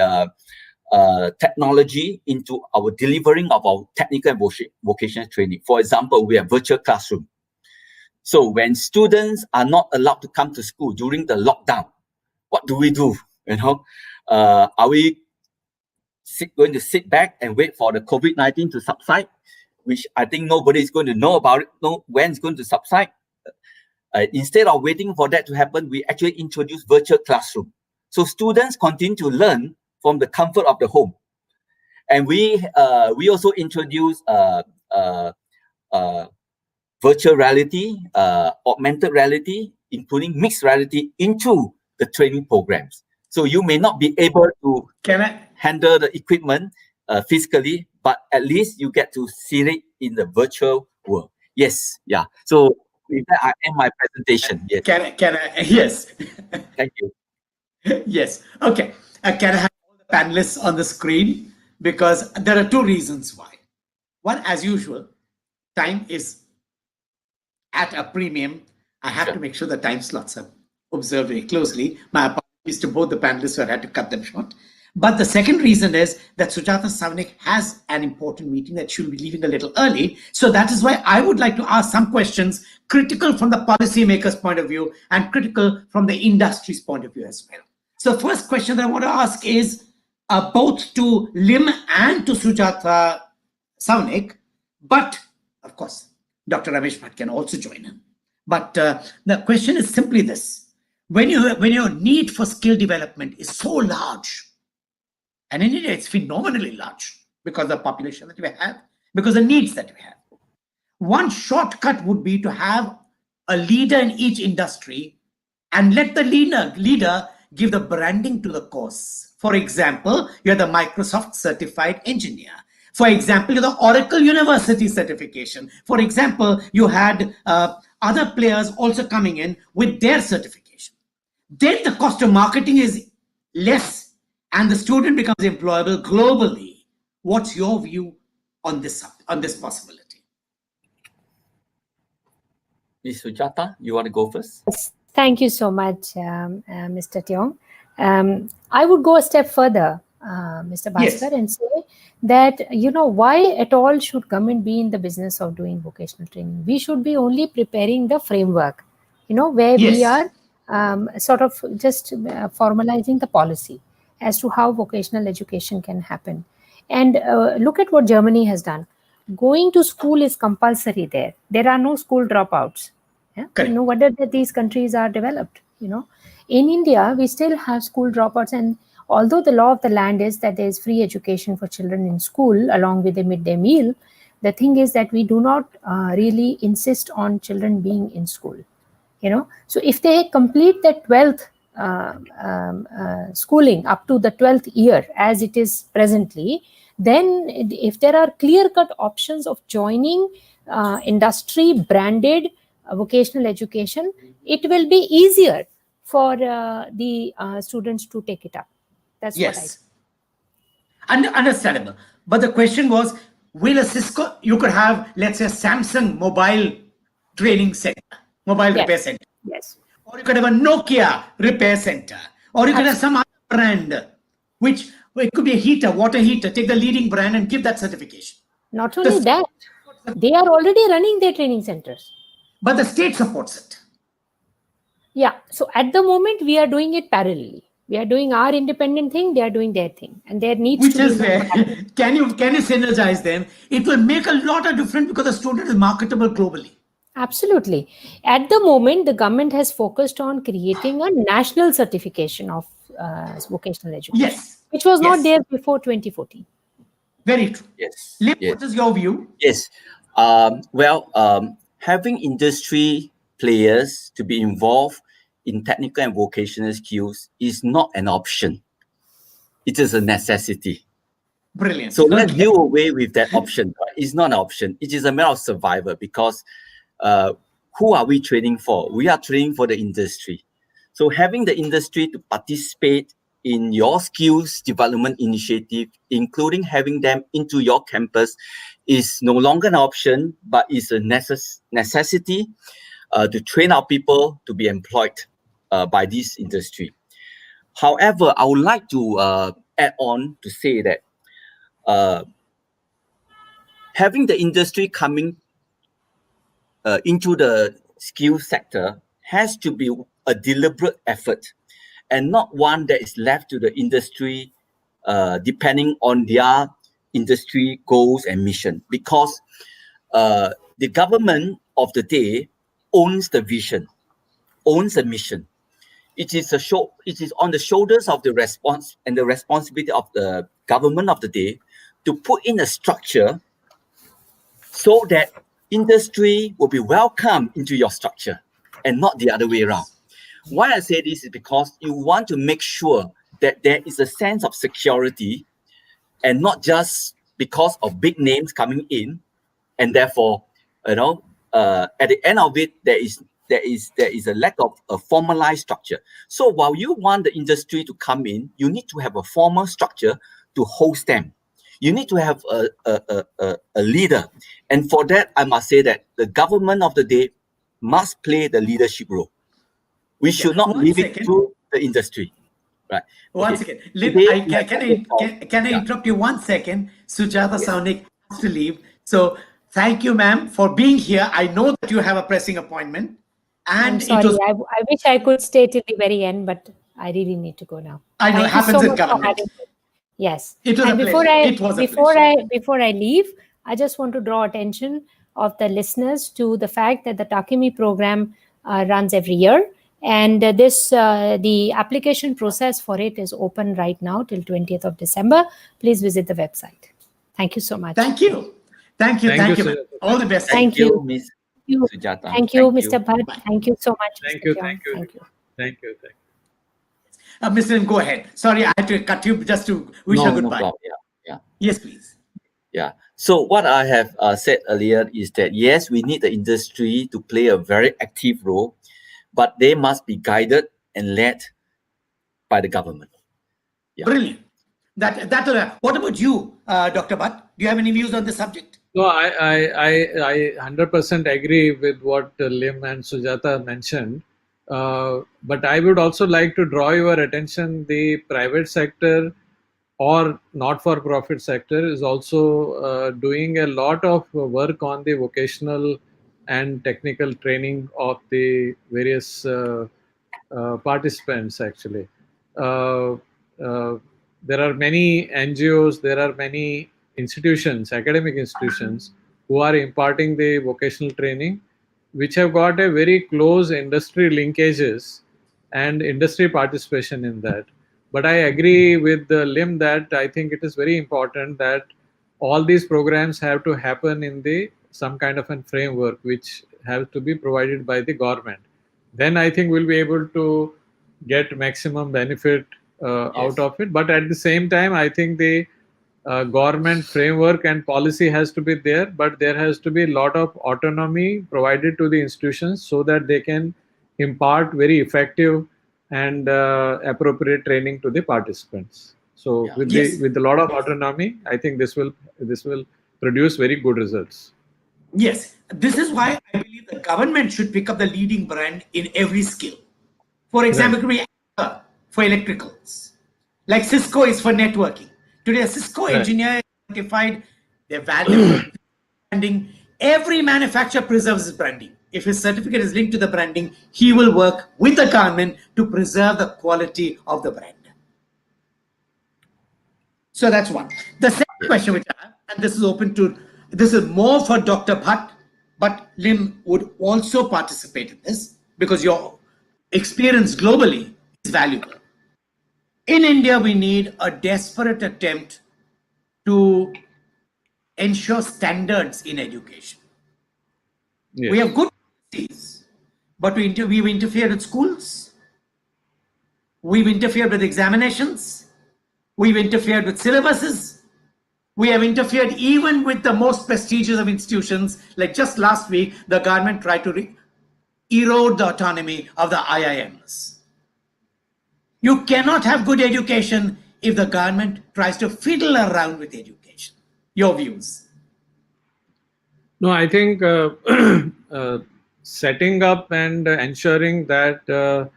technology into our delivering of our technical and vocational training. For example, we have virtual classroom. So when students are not allowed to come to school during the lockdown, what do we do? Are we going to sit back and wait for the COVID-19 to subside, which I think nobody is going to know about it, when it's going to subside? Instead of waiting for that to happen, we actually introduce virtual classroom. So students continue to learn from the comfort of the home. And we also introduce virtual reality, augmented reality, including mixed reality into the training programs. So you may not be able to handle the equipment physically, but at least you get to see it in the virtual world. Yes, yeah. So with that, I end my presentation. Yes. Can I? Yes. Thank you. Yes. Okay. Can I have all the panelists on the screen? Because there are 2 reasons why. One, as usual, time is at a premium. I have to make sure the time slots are observed very closely. My apologies to both the panelists who had to cut them short. But the second reason is that Sujata Savnik has an important meeting that she'll be leaving a little early. So that is why I would like to ask some questions critical from the policymaker's point of view and critical from the industry's point of view as well. So first question that I want to ask is both to Lim and to Sujata Savnik, but of course, Dr. Ramesh Bhatt can also join in. But the question is simply this. When your need for skill development is so large, and in India, it's phenomenally large because of the population that we have, because of the needs that we have. One shortcut would be to have a leader in each industry and let the leader give the branding to the course. For example, you're the Microsoft certified engineer. For example, you're the Oracle University certification. For example, you had other players also coming in with their certification. Then the cost of marketing is less and the student becomes employable globally. What's your view on this possibility? Ms. Sujata, you want to go first? Thank you so much, Mr. Tiong. I would go a step further, Mr. Bhaskar, and say that, why at all should government be in the business of doing vocational training? We should be only preparing the framework, where we are sort of just formalizing the policy as to how vocational education can happen. And look at what Germany has done. Going to school is compulsory there. There are no school dropouts. Yeah? No wonder that these countries are developed. In India, we still have school dropouts. And although the law of the land is that there is free education for children in school along with a midday meal, the thing is that we do not really insist on children being in school. So if they complete the 12th schooling up to the 12th year as it is presently, then if there are clear-cut options of joining industry branded vocational education, it will be easier for the students to take it up. That's what I think. Understandable. But the question was, will a Cisco, you could have, let's say, a Samsung mobile training center, mobile repair center. Yes. Or you could have a Nokia repair center. Or you could have some other brand, which it could be a heater, water heater, take the leading brand and give that certification. Not only that, they are already running their training centers. But the state supports it. Yeah. So at the moment, we are doing it parallelly. We are doing our independent thing, they are doing their thing. And there needs Which to is be... where, can you synergize them? It will make a lot of difference because the student is marketable globally. Absolutely. At the moment, the government has focused on creating a national certification of vocational education, which was not there before 2014. Very true. Yes. Lim, what is your view? Yes. Having industry players to be involved in technical and vocational skills is not an option. It is a necessity. Brilliant. So let's do away with that option. it's not an option. It is a matter of survival, because who are we training for? We are training for the industry. So having the industry to participate in your skills development initiative, including having them into your campus, is no longer an option, but is a necessity to train our people to be employed by this industry. However, I would like to add on to say that having the industry coming into the skill sector has to be a deliberate effort, and not one that is left to the industry depending on their industry goals and mission. Because the government of the day owns the vision, owns the mission. It is on the shoulders of the response and the responsibility of the government of the day to put in a structure so that industry will be welcome into your structure and not the other way around. Why I say this is because you want to make sure that there is a sense of security, and not just because of big names coming in, and therefore, at the end of it, there is a lack of a formalized structure. So while you want the industry to come in, you need to have a formal structure to host them. You need to have a leader, and for that, I must say that the government of the day must play the leadership role. We should not leave it to the industry. Right. One second. Can I interrupt you 1 second? Sujata Saunik has to leave. So thank you, ma'am, for being here. I know that you have a pressing appointment. And I'm sorry, I wish I could stay till the very end, but I really need to go now. I know it happens in government. Yes. It was and before I leave, I just want to draw attention of the listeners to the fact that the Takimi program runs every year. And the application process for it is open right now till 20th of December. Please visit the website. Thank you so much. Thank you. Thank you. All the best. Thank you, Ms. Sujata. Thank you, Mr. Bhatt. Thank you so much. Thank Mr. you. Mr. Lim, go ahead. Sorry, I had to cut you just to wish you goodbye. No, yeah. Yes, please. Yeah. So what I have said earlier is that, yes, we need the industry to play a very active role, but they must be guided and led by the government. Yeah. Brilliant. What about you, Dr. Bhatt? Do you have any views on the subject? No, I 100% agree with what Lim and Sujata mentioned. But I would also like to draw your attention, the private sector or not-for-profit sector is also doing a lot of work on the vocational and technical training of the various participants, actually. There are many NGOs, there are many institutions, academic institutions, who are imparting the vocational training, which have got a very close industry linkages and industry participation in that. But I agree with Lim that I think it is very important that all these programs have to happen in some kind of a framework which has to be provided by the government. Then I think we'll be able to get maximum benefit out of it. But at the same time, I think the government framework and policy has to be there, but there has to be a lot of autonomy provided to the institutions so that they can impart very effective and appropriate training to the participants. So with a lot of autonomy, I think this will produce very good results. Yes, this is why I believe the government should pick up the leading brand in every skill. For example, for electricals, like Cisco is for networking. Today, a Cisco engineer is certified, their value branding. Every manufacturer preserves his branding. If his certificate is linked to the branding, he will work with the government to preserve the quality of the brand. So that's one. The second question which I have, and this is more for Dr. Bhatt, but Lim would also participate in this because your experience globally is valuable. In India, we need a desperate attempt to ensure standards in education. Yes. We have good policies, but we've interfered with schools. We've interfered with examinations. We've interfered with syllabuses. We have interfered even with the most prestigious of institutions. Like just last week, the government tried to erode the autonomy of the IIMs. You cannot have good education if the government tries to fiddle around with education. Your views? No, I think setting up and ensuring that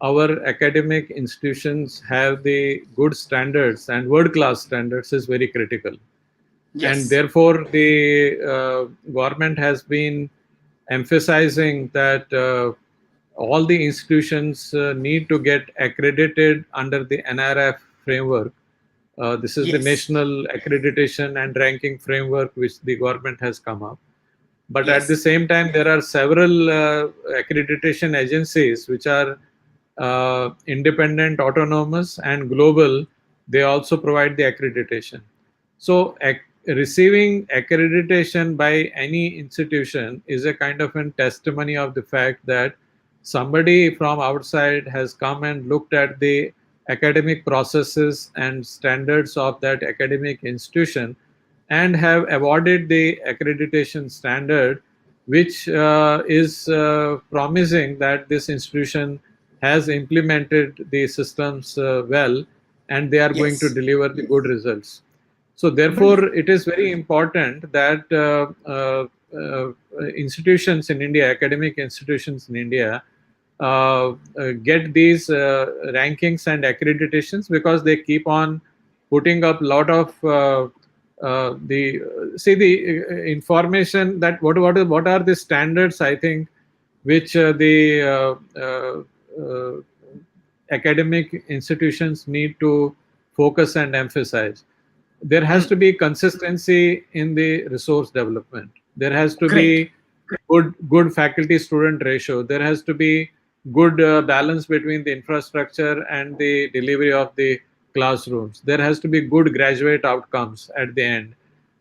our academic institutions have the good standards and world-class standards is very critical. Yes. And therefore, the government has been emphasizing that all the institutions need to get accredited under the NRF framework. This is the Yes. National Accreditation and Ranking Framework which the government has come up. But Yes. at the same time, there are several accreditation agencies which are independent, autonomous, and global. They also provide the accreditation. So receiving accreditation by any institution is a kind of a testimony of the fact that somebody from outside has come and looked at the academic processes and standards of that academic institution and have awarded the accreditation standard, which is promising that this institution has implemented the systems well, and they are going to Yes. deliver the good results. So therefore, it is very important that institutions in India, academic institutions in India, get these rankings and accreditations, because they keep on putting up a lot of the information that what are the standards, I think, which the academic institutions need to focus and emphasize. There has to be consistency in the resource development. There has to Great. be good faculty student ratio. There has to be good balance between the infrastructure and the delivery of the classrooms. There has to be good graduate outcomes at the end.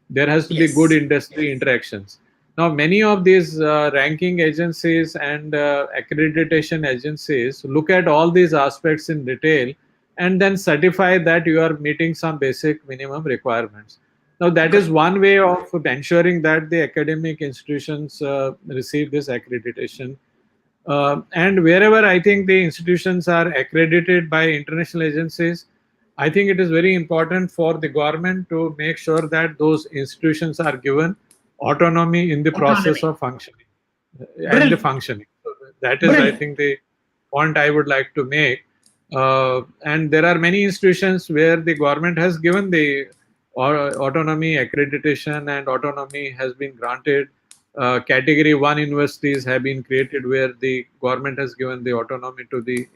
There has to be Yes. good industry interactions. Now, many of these ranking agencies and accreditation agencies look at all these aspects in detail and then certify that you are meeting some basic minimum requirements. Now, that is one way of ensuring that the academic institutions receive this accreditation. And wherever I think the institutions are accredited by international agencies, I think it is very important for the government to make sure that those institutions are given autonomy in the process of functioning and the functioning. So that is, I think, the point I would like to make. And there are many institutions where the government has given the autonomy, accreditation, and autonomy has been granted. Category 1 universities have been created where the government has given the autonomy to the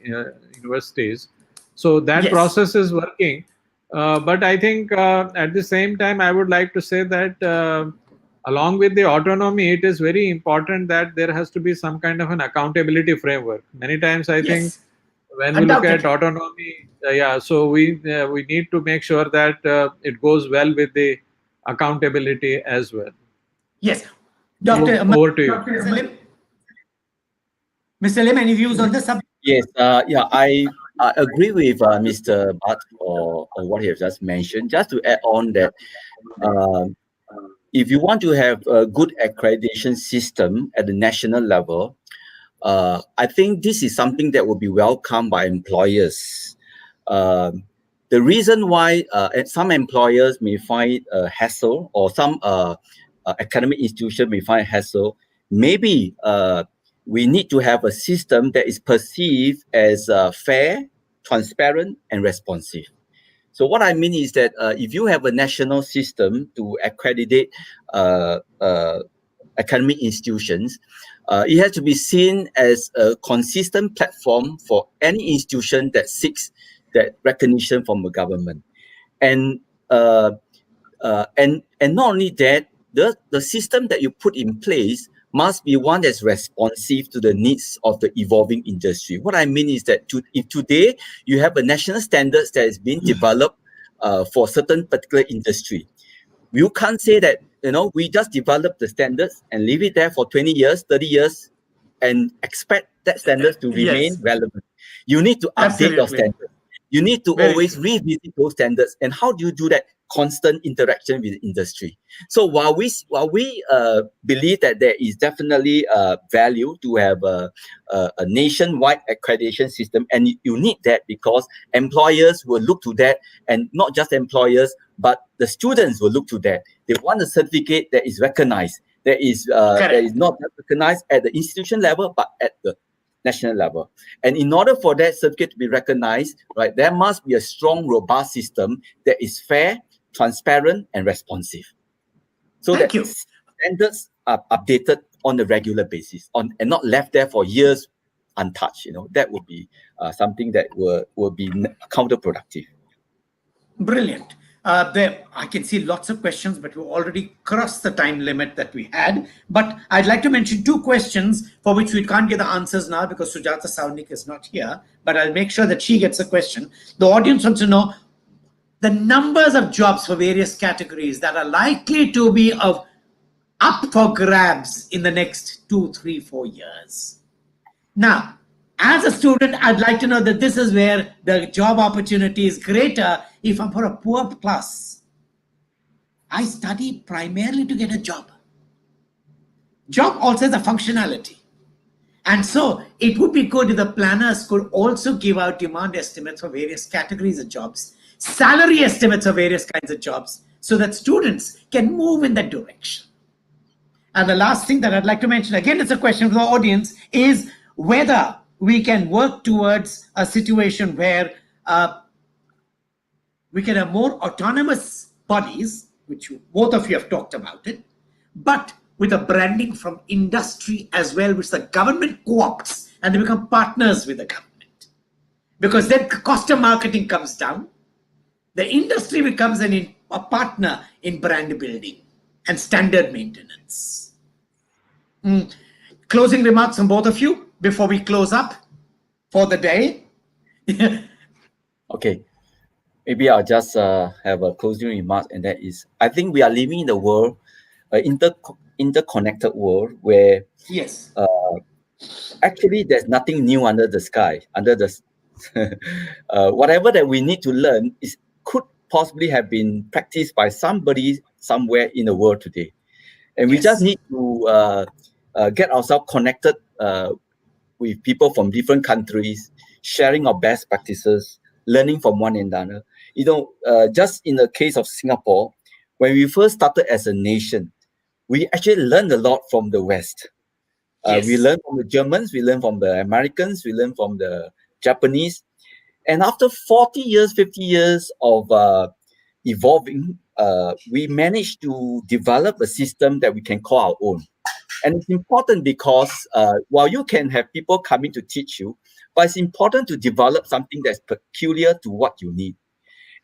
universities. So that Yes. process is working. But I think at the same time, I would like to say that along with the autonomy, it is very important that there has to be some kind of an accountability framework. Many times, I think, when we look at autonomy, so we need to make sure that it goes well with the accountability as well. Yes. Dr. Over to you. Mr. Lim? Mr. Lim, any views on this subject? Yes, I agree with Mr. Bhatt or what he has just mentioned. Just to add on that, if you want to have a good accreditation system at the national level, I think this is something that will be welcomed by employers. The reason why some employers may find a hassle, or some academic institution may find hassle, maybe we need to have a system that is perceived as fair, transparent, and responsive. So what I mean is that if you have a national system to accredit academic institutions, it has to be seen as a consistent platform for any institution that seeks that recognition from the government. And not only that, the system that you put in place must be one that's responsive to the needs of the evolving industry. What I mean is that if today you have a national standards that is being developed for certain particular industry, you can't say that, we just develop the standards and leave it there for 20 years, 30 years, and expect that standards to remain relevant. You need to update your standards. You need to Very always true. revisit those standards. And how do you do that? Constant interaction with industry. So while we believe that there is definitely value to have a nationwide accreditation system, and you need that because employers will look to that, and not just employers, but the students will look to that. They want a certificate that is recognized, that is not just recognized at the institution level, but at the national level. And in order for that certificate to be recognized, right, there must be a strong, robust system that is fair, transparent, and responsive. So Thank that you. standards are updated on a regular basis, and not left there for years untouched. That would be something that will be counterproductive. Brilliant. I can see lots of questions, but we've already crossed the time limit that we had. But I'd like to mention 2 questions for which we can't get the answers now because Sujata Savnik is not here. But I'll make sure that she gets a question. The audience wants to know the numbers of jobs for various categories that are likely to be up for grabs in the next 2, 3, 4 years. Now, as a student, I'd like to know that this is where the job opportunity is greater. If I'm for a poor class, I study primarily to get a job. Job also has a functionality. And so it would be good if the planners could also give out demand estimates for various categories of jobs, salary estimates of various kinds of jobs, so that students can move in that direction. And the last thing that I'd like to mention, again, it's a question for the audience, is whether we can work towards a situation where we can have more autonomous bodies, which both of you have talked about it, but with a branding from industry as well, which the government co-opts and they become partners with the government. Because then cost of marketing comes down. The industry becomes a partner in brand building and standard maintenance. Closing remarks from both of you before we close up for the day. Okay. Maybe I'll just have a closing remark, and that is, I think we are living in a world, interconnected world, where yes, actually there's nothing new under the sky. Whatever that we need to learn could possibly have been practiced by somebody somewhere in the world today, and we just need to get ourselves connected with people from different countries, sharing our best practices, learning from one another. Just in the case of Singapore, when we first started as a nation, we actually learned a lot from the West. We learned from the Germans, we learned from the Americans, we learned from the Japanese. And after 40 years, 50 years of evolving, we managed to develop a system that we can call our own. And it's important because while you can have people coming to teach you, but it's important to develop something that's peculiar to what you need.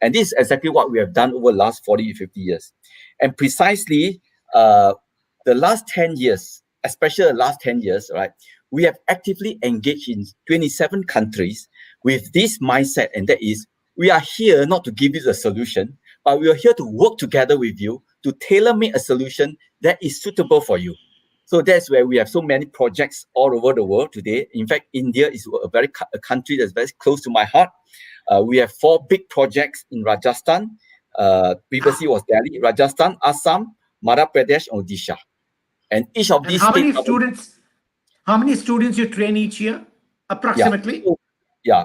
And this is exactly what we have done over the last 40 to 50 years. And precisely the last 10 years, especially the last 10 years, right, we have actively engaged in 27 countries with this mindset, and that is, we are here not to give you the solution, but we are here to work together with you to tailor-make a solution that is suitable for you. So that's where we have so many projects all over the world today. In fact, India is a country that's very close to my heart. We have 4 big projects in Rajasthan. Previously was Delhi, Rajasthan, Assam, Madhya Pradesh, and Odisha. And each of these how many students you train each year, approximately?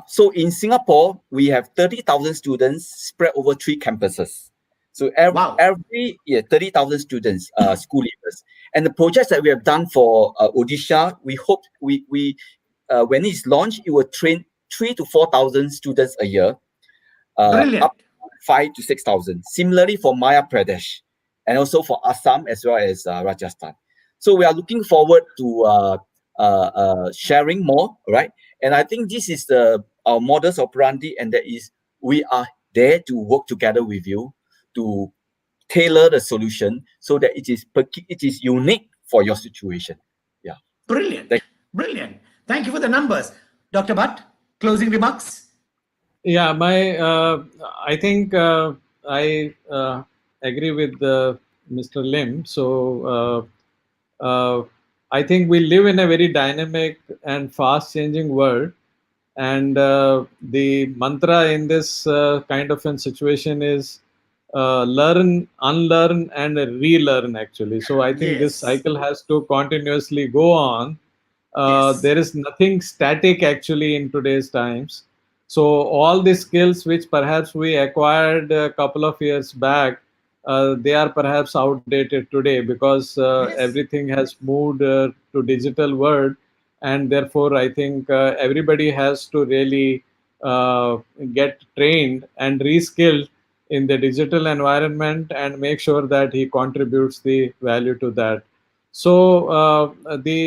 So in Singapore, we have 30,000 students spread over 3 campuses. So every year, 30,000 students, school leavers. And the projects that we have done for Odisha, we hope when it's launched, it will train 3,000 to 4,000 students a year. Brilliant. Up 5,000 to 6,000. Similarly for Madhya Pradesh, and also for Assam as well as Rajasthan. So we are looking forward to sharing more, right? And I think this is our modus operandi, and that is, we are there to work together with you to tailor the solution so that it is unique for your situation. Yeah. Brilliant. Brilliant. Thank you for the numbers. Dr. Bhatt, closing remarks? Yeah, I think I agree with Mr. Lim. So I think we live in a very dynamic and fast-changing world, And the mantra in this kind of a situation is learn, unlearn, and relearn, actually. So I think this Yes. cycle has to continuously go on. Yes. There is nothing static actually in today's times. So all the skills which perhaps we acquired a couple of years back, they are perhaps outdated today, because Yes. everything has moved to digital world, and therefore I think everybody has to really get trained and reskilled in the digital environment and make sure that he contributes the value to that. So the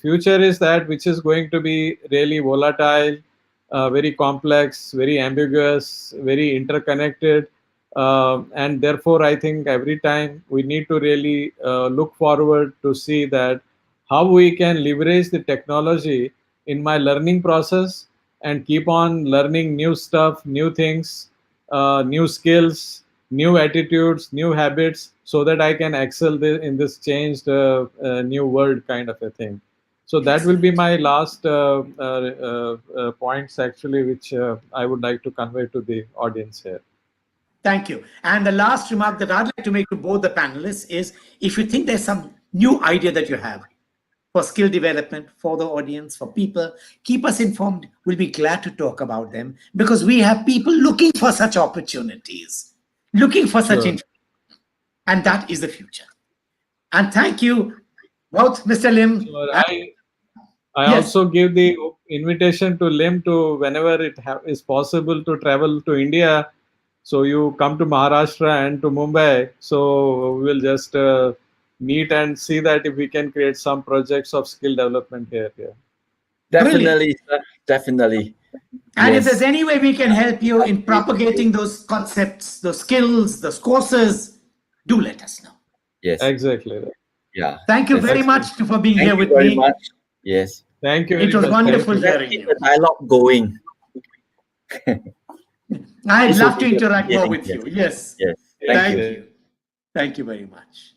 future is that which is going to be really volatile, very complex, very ambiguous, very interconnected, and therefore I think every time we need to really look forward to see that how we can leverage the technology in my learning process and keep on learning new stuff, new things, new skills, new attitudes, new habits, so that I can excel in this changed new world kind of a thing. So that will be my last points actually, which I would like to convey to the audience here. Thank you. And the last remark that I'd like to make to both the panelists is, if you think there's some new idea that you have for skill development for the audience, for people, keep us informed. We'll be glad to talk about them, because we have people looking for such opportunities, looking for such Sure. information, and that is the future. And thank you both, Mr. Lim. Sure. I Yes. also give the invitation to Lim to, whenever it is possible, to travel to India. So you come to Maharashtra and to Mumbai. So we'll just meet and see that if we can create some projects of skill development here. Yeah. Definitely, sir. Definitely. And if Yes. there's any way we can help you in propagating those concepts, those skills, those courses, do let us know. Yes. Exactly. Yeah. Thank you Yes. very much for being Thank here you with very me. much. Yes. Thank you. It very was much. wonderful Thank you. hearing Keep you. the dialogue going. I'd This love will to be the interact more beginning. with you. Yes. Yes. Thank Thank you. you. Thank you very much.